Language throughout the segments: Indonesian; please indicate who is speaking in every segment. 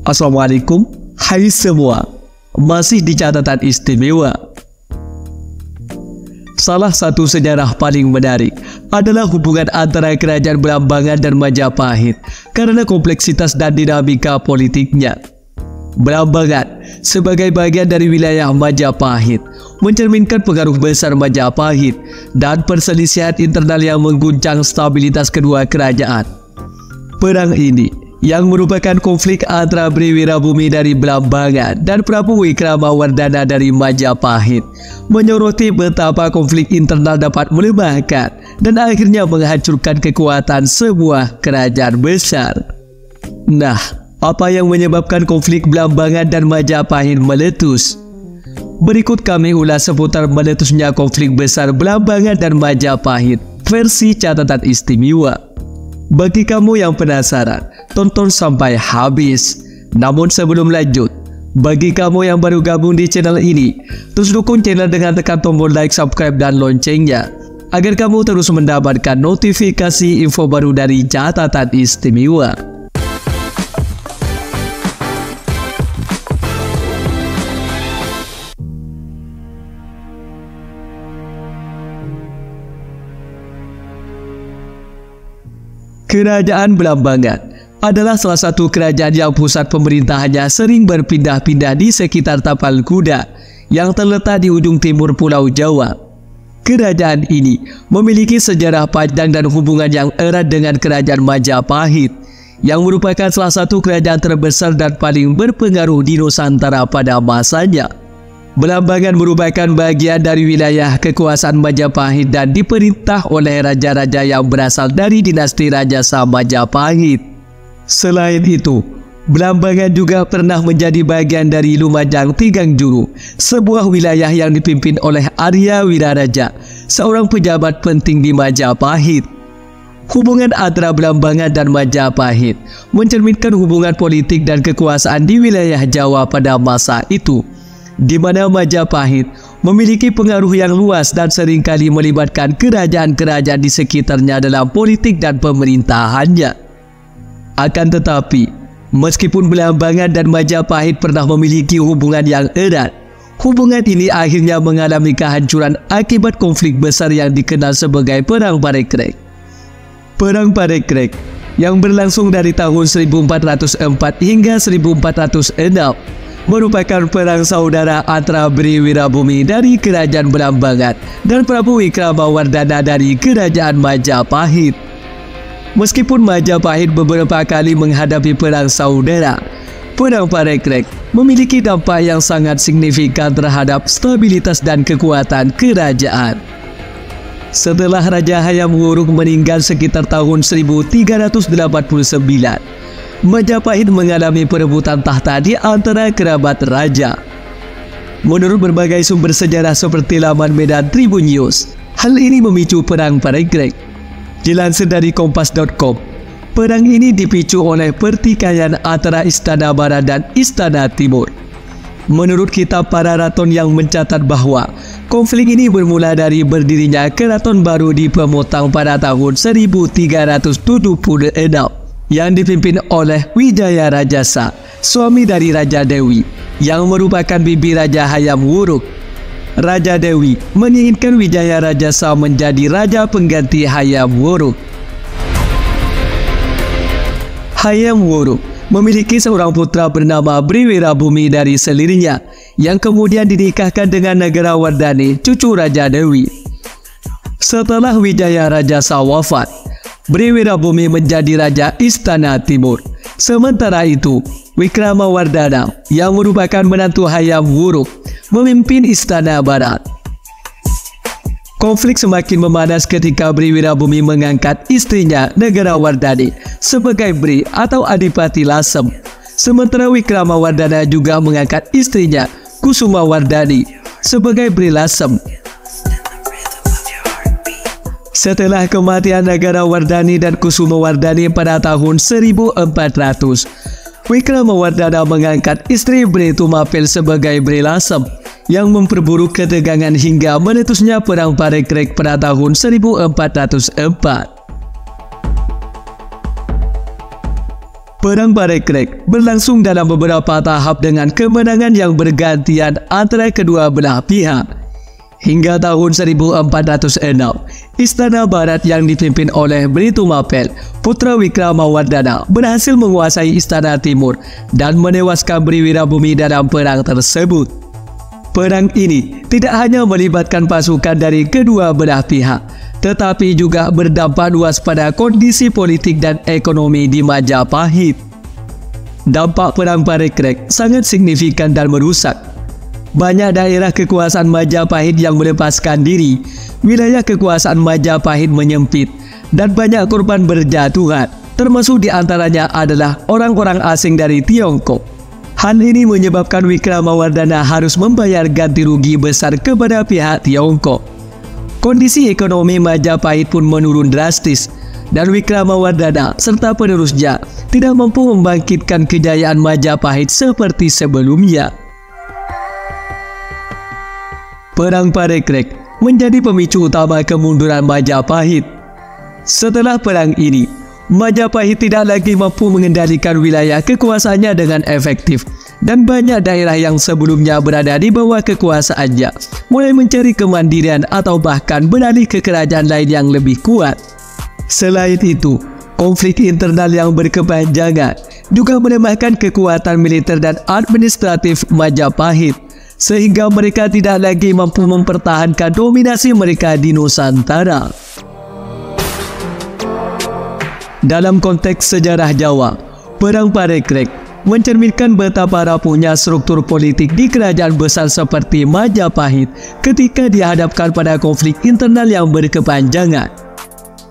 Speaker 1: Assalamualaikum, hai semua. Masih di catatan istimewa. Salah satu sejarah paling menarik adalah hubungan antara kerajaan Belambangan dan Majapahit karena kompleksitas dan dinamika politiknya. Belambangan sebagai bagian dari wilayah Majapahit mencerminkan pengaruh besar Majapahit dan perselisihan internal yang mengguncang stabilitas kedua kerajaan. Perang ini yang merupakan konflik antara Bri Wirabumi dari Belambangan dan Prabu Wikramawardhana dari Majapahit menyoroti betapa konflik internal dapat melemahkan dan akhirnya menghancurkan kekuatan sebuah kerajaan besar. Nah, apa yang menyebabkan konflik Belambangan dan Majapahit meletus? Berikut kami ulas seputar meletusnya konflik besar Belambangan dan Majapahit versi catatan istimewa. Bagi kamu yang penasaran, tonton sampai habis. Namun sebelum lanjut, bagi kamu yang baru gabung di channel ini, terus dukung channel dengan tekan tombol like, subscribe, dan loncengnya agar kamu terus mendapatkan notifikasi info baru dari catatan istimewa. Kerajaan Belambangan adalah salah satu kerajaan yang pusat pemerintahannya sering berpindah-pindah di sekitar Tapal Kuda yang terletak di ujung timur Pulau Jawa. Kerajaan ini memiliki sejarah panjang dan hubungan yang erat dengan kerajaan Majapahit yang merupakan salah satu kerajaan terbesar dan paling berpengaruh di Nusantara pada masanya. Belambangan merupakan bagian dari wilayah kekuasaan Majapahit dan diperintah oleh raja-raja yang berasal dari dinasti Rajasa Majapahit. Selain itu, Belambangan juga pernah menjadi bagian dari Lumajang Tigangjuru, sebuah wilayah yang dipimpin oleh Arya Wiraraja, seorang pejabat penting di Majapahit. Hubungan antara Belambangan dan Majapahit mencerminkan hubungan politik dan kekuasaan di wilayah Jawa pada masa itu, di mana Majapahit memiliki pengaruh yang luas dan seringkali melibatkan kerajaan-kerajaan di sekitarnya dalam politik dan pemerintahannya. Akan tetapi, meskipun Belambangan dan Majapahit pernah memiliki hubungan yang erat, hubungan ini akhirnya mengalami kehancuran akibat konflik besar yang dikenal sebagai Perang Parekrek. Perang Parekrek yang berlangsung dari tahun 1404 hingga 1406 merupakan perang saudara antara Bri Wirabumi dari kerajaan Belambangan dan Prabu Wikramawardhana dari kerajaan Majapahit. Meskipun Majapahit beberapa kali menghadapi perang saudara, Perang Parekrek memiliki dampak yang sangat signifikan terhadap stabilitas dan kekuatan kerajaan. Setelah Raja Hayam Wuruk meninggal sekitar tahun 1389, Majapahit mengalami perebutan tahta di antara kerabat raja. Menurut berbagai sumber sejarah seperti laman Medan Tribunnews, hal ini memicu Perang Parekrek. Dilansir dari Kompas.com, perang ini dipicu oleh pertikaian antara Istana Barat dan Istana Timur. Menurut kitab Para Raton yang mencatat bahwa konflik ini bermula dari berdirinya keraton baru di Pemotang pada tahun 1376 yang dipimpin oleh Wijaya Rajasa, suami dari Raja Dewi, yang merupakan bibi Raja Hayam Wuruk. Raja Dewi menginginkan Wijaya Rajasa menjadi raja pengganti Hayam Wuruk. Hayam Wuruk memiliki seorang putra bernama Bri Wirabumi dari selirinya, yang kemudian dinikahkan dengan Negrawardhani, cucu Raja Dewi. Setelah Wijaya Rajasa wafat, Bri Wirabumi menjadi Raja Istana Timur. Sementara itu, Wikramawardhana yang merupakan menantu Hayam Wuruk memimpin Istana Barat. Konflik semakin memanas ketika Bri Wirabumi mengangkat istrinya Negrawardhani sebagai Bri atau Adipati Lasem. Sementara Wikramawardhana juga mengangkat istrinya Kusumawardhani sebagai Bri Lasem. Setelah kematian Negrawardhani dan Kusumawardhani pada tahun 1400, Wikramawardhana mengangkat istri Bri Tumapel sebagai Bri Lasem yang memperburuk ketegangan hingga meletusnya Perang Parekrek pada tahun 1404. Perang Parekrek berlangsung dalam beberapa tahap dengan kemenangan yang bergantian antara kedua belah pihak. Hingga tahun 1406, Istana Barat yang dipimpin oleh Brito Mapel, putra Wikramawardhana, berhasil menguasai Istana Timur dan menewaskan Briwira Bumi dalam perang tersebut. Perang ini tidak hanya melibatkan pasukan dari kedua belah pihak, tetapi juga berdampak luas pada kondisi politik dan ekonomi di Majapahit. Dampak Perang Parekrek sangat signifikan dan merusak. Banyak daerah kekuasaan Majapahit yang melepaskan diri, wilayah kekuasaan Majapahit menyempit, dan banyak korban berjatuhan, termasuk diantaranya adalah orang-orang asing dari Tiongkok. Hal ini menyebabkan Wikramawardhana harus membayar ganti rugi besar kepada pihak Tiongkok. Kondisi ekonomi Majapahit pun menurun drastis, dan Wikramawardhana serta penerusnya tidak mampu membangkitkan kejayaan Majapahit seperti sebelumnya. Perang Parekrek menjadi pemicu utama kemunduran Majapahit. Setelah perang ini, Majapahit tidak lagi mampu mengendalikan wilayah kekuasaannya dengan efektif, dan banyak daerah yang sebelumnya berada di bawah kekuasaannya mulai mencari kemandirian atau bahkan beralih ke kerajaan lain yang lebih kuat. Selain itu, konflik internal yang berkepanjangan juga melemahkan kekuatan militer dan administratif Majapahit, sehingga mereka tidak lagi mampu mempertahankan dominasi mereka di Nusantara. Dalam konteks sejarah Jawa, Perang Parekrek mencerminkan betapa rapuhnya struktur politik di kerajaan besar seperti Majapahit ketika dihadapkan pada konflik internal yang berkepanjangan.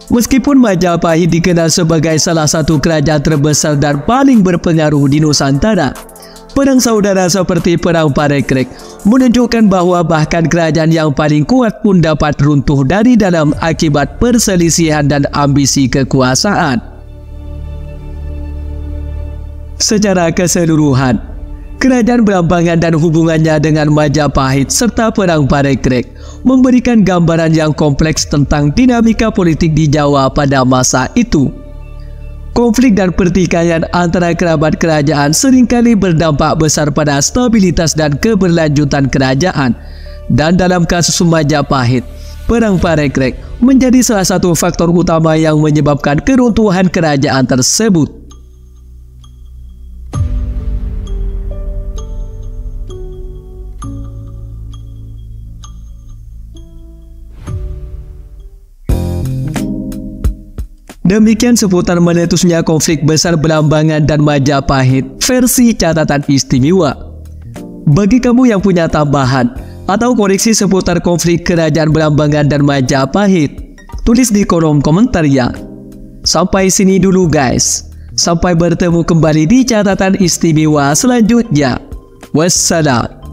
Speaker 1: Meskipun Majapahit dikenal sebagai salah satu kerajaan terbesar dan paling berpengaruh di Nusantara, perang saudara seperti Perang Parekrek menunjukkan bahwa bahkan kerajaan yang paling kuat pun dapat runtuh dari dalam akibat perselisihan dan ambisi kekuasaan. Secara keseluruhan, kerajaan Blambangan dan hubungannya dengan Majapahit serta Perang Parekrek memberikan gambaran yang kompleks tentang dinamika politik di Jawa pada masa itu. Konflik dan pertikaian antara kerabat kerajaan seringkali berdampak besar pada stabilitas dan keberlanjutan kerajaan. Dan dalam kasus Majapahit, Perang Parekrek menjadi salah satu faktor utama yang menyebabkan keruntuhan kerajaan tersebut. Demikian seputar meletusnya konflik besar Blambangan dan Majapahit versi catatan istimewa. Bagi kamu yang punya tambahan atau koreksi seputar konflik kerajaan Blambangan dan Majapahit, tulis di kolom komentar ya. Sampai sini dulu guys. Sampai bertemu kembali di catatan istimewa selanjutnya. Wassalam.